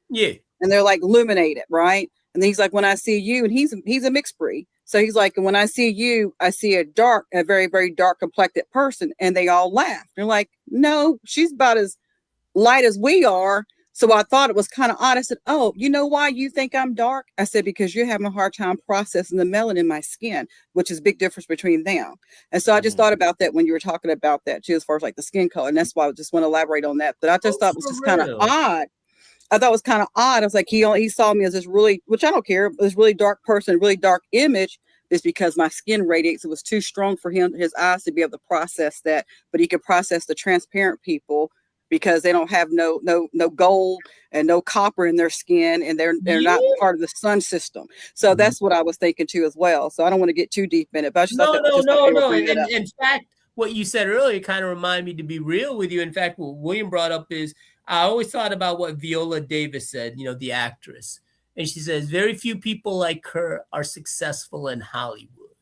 Yeah. And they're like illuminated, right? And then he's like, when I see you, and he's a mixed breed. So he's like, when I see you, I see a very, very dark complected person. And they all laugh. They're like, no, she's about as light as we are. So I thought it was kind of odd. I said, oh, you know why you think I'm dark? I said, because you're having a hard time processing the melanin in my skin, which is a big difference between them. And so I just thought about that when you were talking about that too, as far as like the skin color. And that's why I just want to elaborate on that. But I just thought it was just kind of odd. I thought it was kind of odd. I was like, he saw me as this really, which I don't care, this really dark person, really dark image. Is because my skin radiates. It was too strong for his eyes to be able to process that, but he could process the transparent people because they don't have no gold and no copper in their skin, and they're not part of the sun system. So that's what I was thinking too as well. So I don't want to get too deep in it, but I just thought no. In fact, what you said earlier kind of reminded me, to be real with you. In fact, what William brought up is I always thought about what Viola Davis said, you know, the actress. And she says, very few people like her are successful in Hollywood.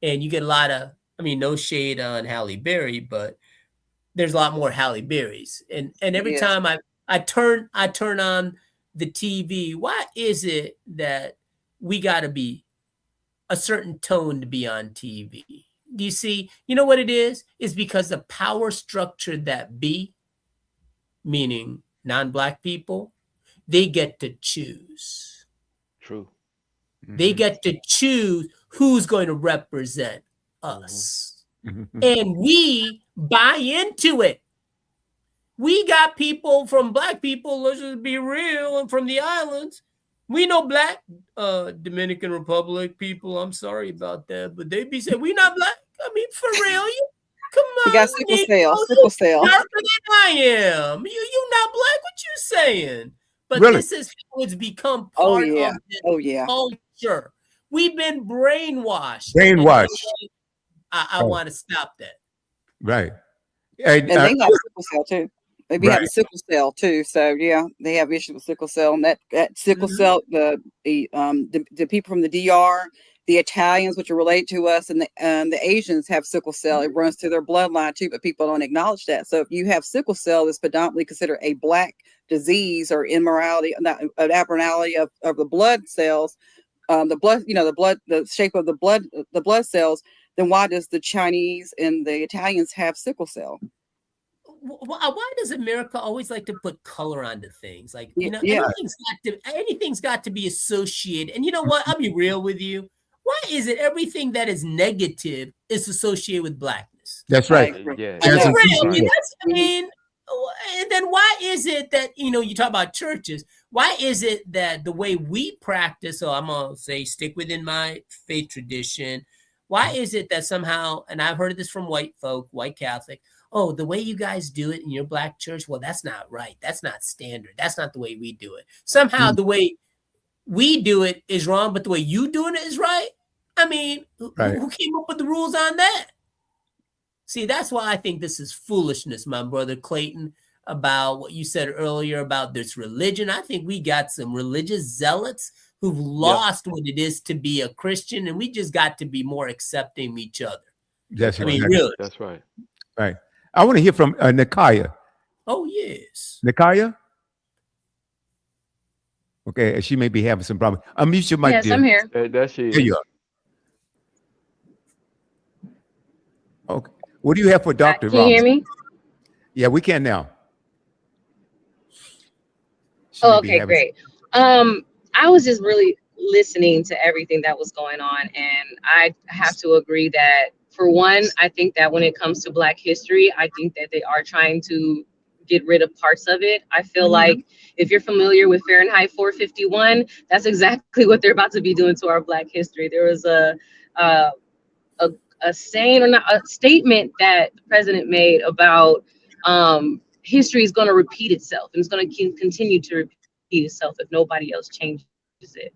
And you get a lot of, I mean, no shade on Halle Berry, but there's a lot more Halle Berrys. And every time I turn on the TV, why is it that we got to be a certain tone to be on TV? Do you see? You know what it is? It's because the power structure that be, meaning non-black people, they get to choose. True. They get to choose who's going to represent us. And we buy into it. We got people from black people, let's just be real, and from the islands. We know black Dominican Republic people. I'm sorry about that, but they be saying, we not black. I mean, for real, come on. You got sickle cell. Darker than I am. You not black, what you saying? But Really? this is how it's become part of this culture. We've been brainwashed. I want to stop that. Right. And they have sickle cell too. They be having sickle cell too. So yeah, they have issues with sickle cell. And that sickle cell, the people from the DR, the Italians, which are related to us, and the Asians have sickle cell. It runs through their bloodline too, but people don't acknowledge that. So if you have sickle cell, it's predominantly considered a black disease or immorality, an abnormality of the blood cells. The blood, the shape of the blood cells. then why does the Chinese and the Italians have sickle cell? Why does America always like to put color onto things? Like, Yeah. anything's got to be associated. And you know what? I'll be real with you. Why is it everything that is negative is associated with blackness? That's right. Yeah. I That's mean, a- really, and then why is it that, you talk about churches, why is it that the way we practice, so I'm going to say stick within my faith tradition, why is it that somehow, and I've heard this from white folk, white Catholic, oh, the way you guys do it in your black church, well, that's not right. That's not standard. That's not the way we do it. Somehow the way we do it is wrong, but the way you doing it is right. I mean, Right. who came up with the rules on that? See, that's why I think this is foolishness, my brother Clayton, about what you said earlier about this religion. I think we got some religious zealots who've lost what it is to be a Christian, and we just got to be more accepting of each other. That's I mean, exactly really. That's right. right. I want to hear from Nikaya. Oh, yes. Nikaya? Okay, she may be having some problem. Unmute your mic, Yes, dear. I'm here. That she There you are. Okay. What do you have for Dr. Can you hear Rahman? me? Yeah, we can now. She Oh, may be okay, having- great. I was just really listening to everything that was going on, and I have to agree that, for one, I think that when it comes to Black history, I think that they are trying to get rid of parts of it. I feel like if you're familiar with Fahrenheit 451, that's exactly what they're about to be doing to our Black history. There was a saying, or not, a statement that the president made about history is going to repeat itself, and it's going to continue to repeat itself if nobody else changes it.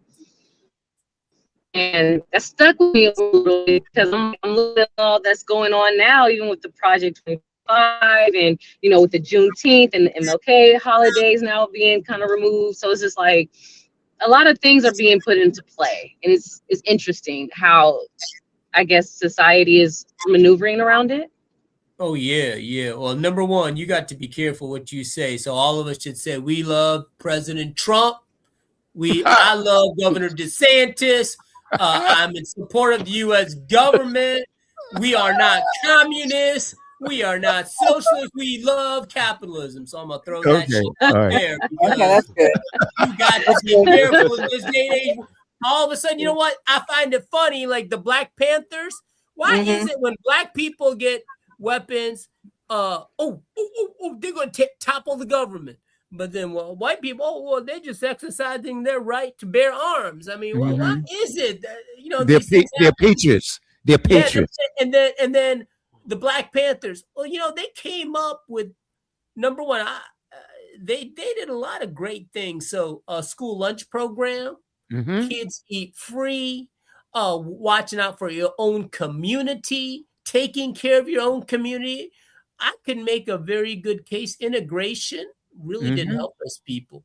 And that stuck with me a little bit, because I'm looking at all that's going on now, even with the Project 25, and with the Juneteenth and the MLK holidays now being kind of removed. So it's just like a lot of things are being put into play, and it's interesting how, I guess, society is maneuvering around it. Oh, yeah, yeah. Well, number one, you got to be careful what you say. So all of us should say, we love President Trump. I love Governor DeSantis. I'm in support of the U.S. government. We are not communists. We are not socialists. We love capitalism. So I'm going to throw that shit all out right. there. Okay, that's good. You got to be careful in this day and age. All of a sudden, you know what? I find it funny, like the Black Panthers. Why is it when Black people get weapons, they're going to topple the government? But then, white people, they're just exercising their right to bear arms. I mean, why is it that, They're patriots. They're patriots. Yeah, and then the Black Panthers, they came up with, number one, they did a lot of great things. So school lunch program, kids eat free, watching out for your own community, taking care of your own community. I can make a very good case. Integration really didn't help us people.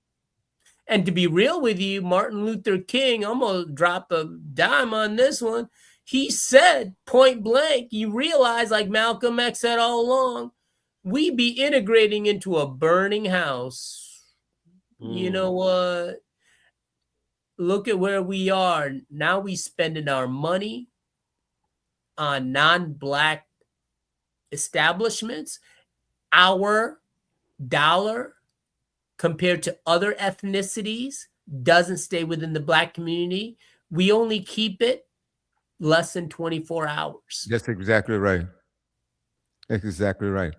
And to be real with you, Martin Luther King, I'm going to drop a dime on this one. He said point blank, you realize, like Malcolm X said all along, we be integrating into a burning house. You know what? Look at where we are. Now we spending our money on non-Black establishments. Our dollar compared to other ethnicities doesn't stay within the Black community. We only keep it less than 24 hours. That's exactly right. That's exactly right.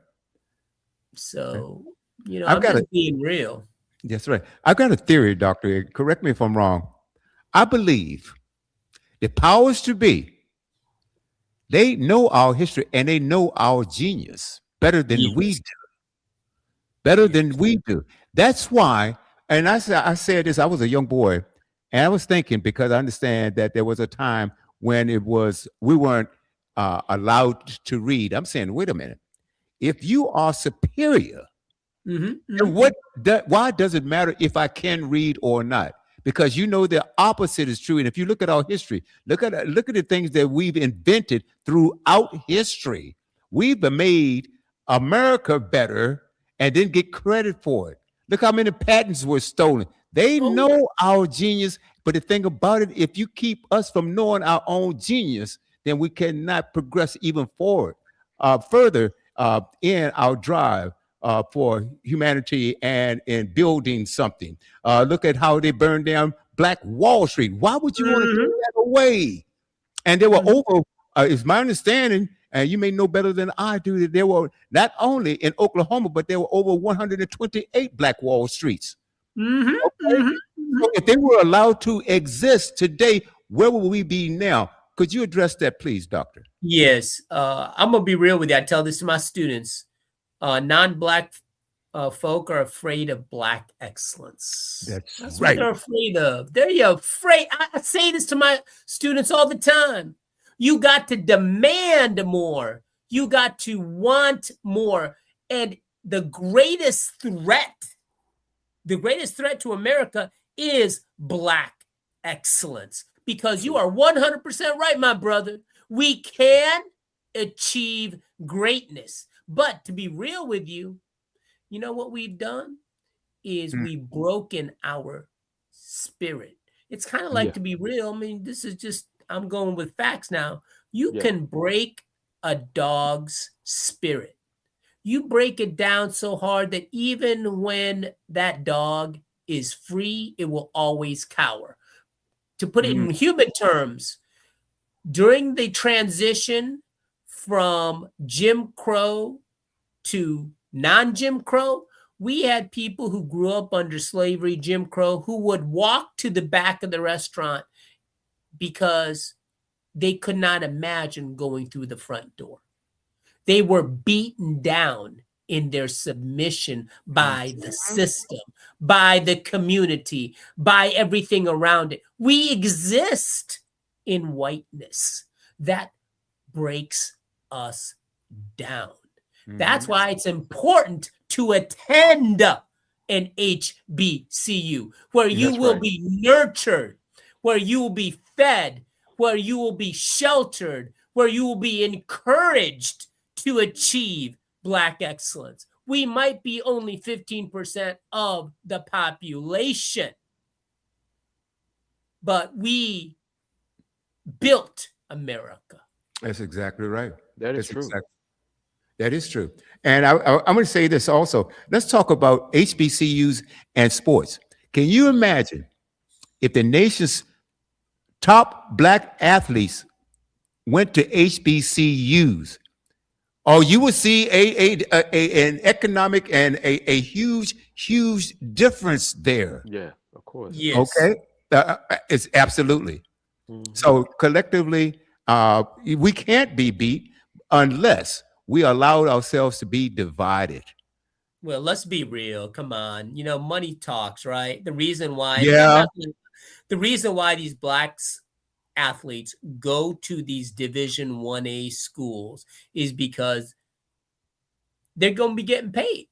So, I've I'm got just being real. That's right. I've got a theory, Doctor. Correct me if I'm wrong. I believe the powers to be, they know our history and they know our genius better than we do. Better than we do. That's why, and I said this, I was a young boy, and I was thinking, because I understand that there was a time when we weren't allowed to read. I'm saying, wait a minute. If you are superior, then why does it matter if I can read or not? Because the opposite is true. And if you look at our history, look at the things that we've invented throughout history. We've made America better and didn't get credit for it. Look how many patents were stolen. They know our genius, but the thing about it, if you keep us from knowing our own genius, then we cannot progress even forward further in our drive for humanity and in building something. Look at how they burned down Black Wall Street. Why would you want to throw that away? And there were over, it's my understanding, and you may know better than I do, that there were not only in Oklahoma, but there were over 128 Black Wall Streets. Okay? So if they were allowed to exist today, where would we be now? Could you address that, please, Doctor? Yes. I'm going to be real with you. I tell this to my students. Non-Black folk are afraid of Black excellence. That's That's right. what they're afraid of. They're afraid. I say this to my students all the time. You got to demand more. You got to want more. And the greatest threat to America is Black excellence. Because you are 100% right, my brother. We can achieve greatness. But to be real with you, you know what we've done is we've broken our spirit. It's kind of like, to be real, I mean, this is just, I'm going with facts now. You can break a dog's spirit. You break it down so hard that even when that dog is free, it will always cower. To put it in human terms, during the transition from Jim Crow to non-Jim Crow, we had people who grew up under slavery, Jim Crow, who would walk to the back of the restaurant because they could not imagine going through the front door. They were beaten down in their submission by the system, by the community, by everything around it. We exist in whiteness. That breaks us down. That's why it's important to attend an HBCU, where you will be nurtured, where you will be fed, where you will be sheltered, where you will be encouraged to achieve Black excellence. We might be only 15% of the population, but we built America. That's exactly right. That is true. That is true. And I'm going to say this also. Let's talk about HBCUs and sports. Can you imagine if the nation's top Black athletes went to HBCUs? Oh, you would see an economic and a huge difference there. Yeah, of course. Yes. Okay, it's absolutely. So collectively, we can't be beat unless we allowed ourselves to be divided. Well, let's be real. Come on. You know, money talks, right? The reason why, the reason why these Black athletes go to these Division 1A schools is because they're going to be getting paid.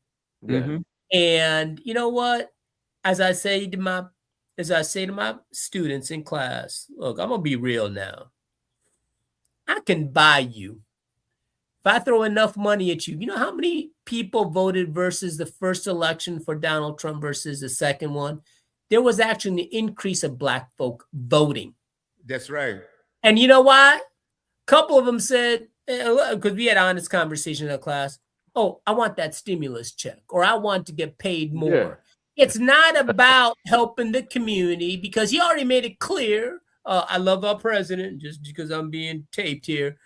And you know what? As I say to my students in class, look, I'm going to be real now. I can buy you. If I throw enough money at you, you know how many people voted versus the first election for Donald Trump versus the second one? There was actually an increase of Black folk voting. That's right. And you know why? A couple of them said, because we had honest conversation in the class, oh, I want that stimulus check, or I want to get paid more. Yeah. It's not about helping the community, because he already made it clear. I love our president, just because I'm being taped here.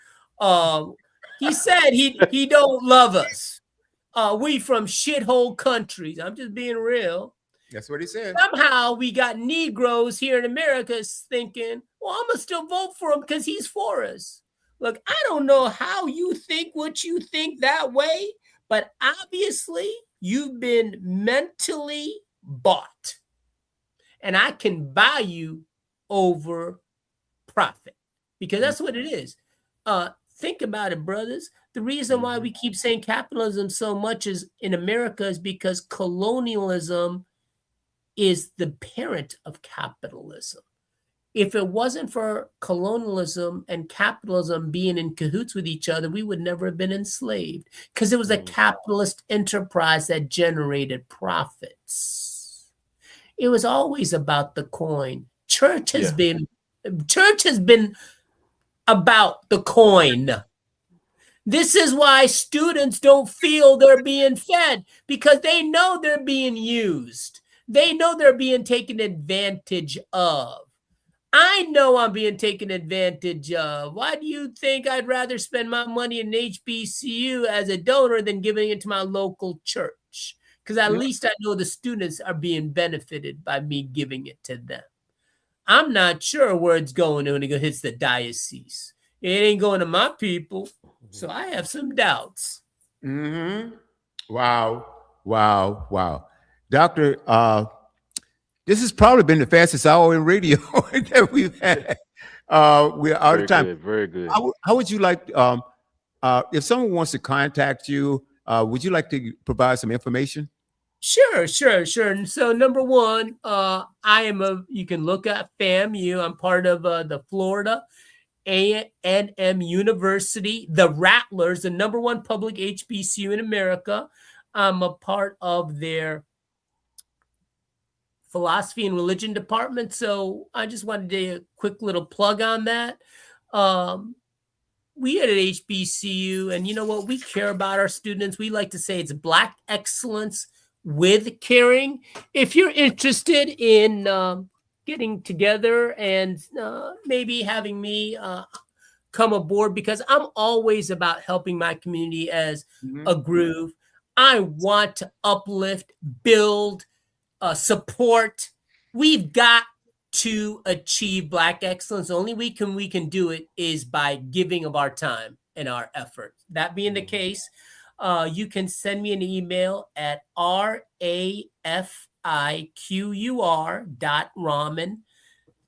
He said he don't love us. We from shithole countries. I'm just being real. That's what he said. Somehow we got Negroes here in America thinking, well, I'm going to still vote for him because he's for us. Look, I don't know how you think what you think that way, but obviously you've been mentally bought. And I can buy you over profit, because that's what it is. Think about it, brothers. The reason why we keep saying capitalism so much is in America is because colonialism is the parent of capitalism. If it wasn't for colonialism and capitalism being in cahoots with each other, we would never have been enslaved, because it was a capitalist enterprise that generated profits. It was always about the coin. Church has been about the coin. This is why students don't feel they're being fed, because they know they're being used. They know they're being taken advantage of. I know I'm being taken advantage of. Why do you think I'd rather spend my money in HBCU as a donor than giving it to my local church? Because at least I know the students are being benefited by me giving it to them. I'm not sure where it's going when it hits the diocese. It ain't going to my people. So I have some doubts. Mm-hmm. Wow. Doctor, this has probably been the fastest hour in radio that we've had. We're out of time. Very good. How would you like, if someone wants to contact you, would you like to provide some information? Sure. So number one, you can look at FAMU. I'm part of the Florida A&M University, the Rattlers, the number one public HBCU in America. I'm a part of their philosophy and religion department. So I just wanted to do a quick little plug on that. We at HBCU, and you know what? We care about our students. We like to say it's Black excellence with caring. If you're interested in getting together and maybe having me come aboard, because I'm always about helping my community as a groove. I want to uplift, build, support. We've got to achieve Black excellence. The only way we can do it is by giving of our time and our effort. That being the case, you can send me an email at rafiqur.rahman,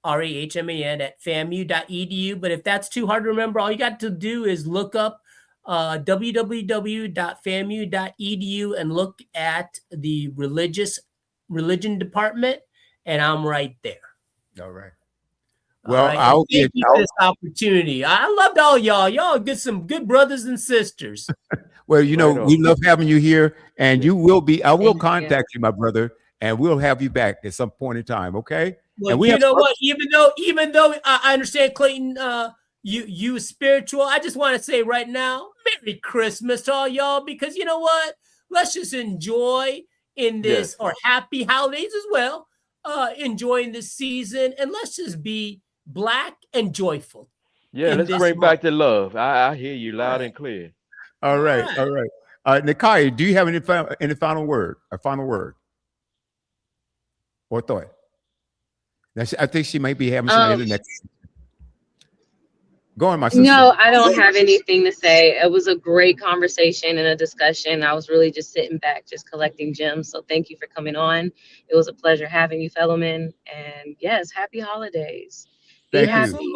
RAHMAN at FAMU.edu. But if that's too hard to remember, all you got to do is look up www.famu.edu and look at the religion department, and I'm right there. All right. Well, Thank you for this opportunity. I loved all y'all. Y'all get some good brothers and sisters. Well, you know, we love having you here, and you will be. I will contact you, my brother, and we'll have you back at some point in time. Okay. Well, and you know what? Even though I understand, Clayton, you spiritual, I just want to say right now, Merry Christmas to all y'all, because you know what? Let's just enjoy in this, or happy holidays as well. Enjoying this season, and let's just be Black and joyful. Yeah, let's bring back the love. I hear you loud and clear. All right. Nakia, do you have any final word? A final word or thought? Now, I think she might be having some internet. Go on, my sister. No, I don't have anything to say. It was a great conversation and a discussion. I was really just sitting back, just collecting gems. So thank you for coming on. It was a pleasure having you, fellowmen. And yes, happy holidays. Be happy.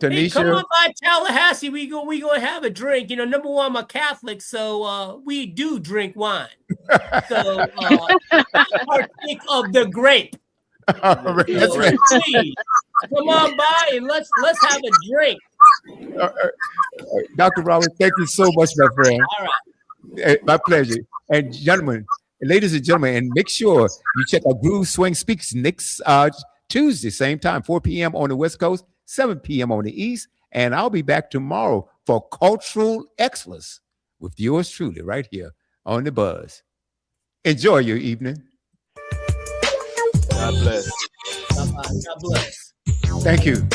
Tanisha, hey, come on by Tallahassee. We gonna have a drink. You know, number one, I'm a Catholic, so we do drink wine. So partake of the grape. Please come on by and let's have a drink. Dr. Robert, thank you so much, my friend. All right. My pleasure. And gentlemen, ladies and gentlemen, and make sure you check out Groove Swing Speaks next Tuesday, same time, 4 p.m. on the West Coast, 7 p.m. on the East. And I'll be back tomorrow for Cultural Excellence with yours truly right here on The Buzz. Enjoy your evening. God bless. God bless. Thank you.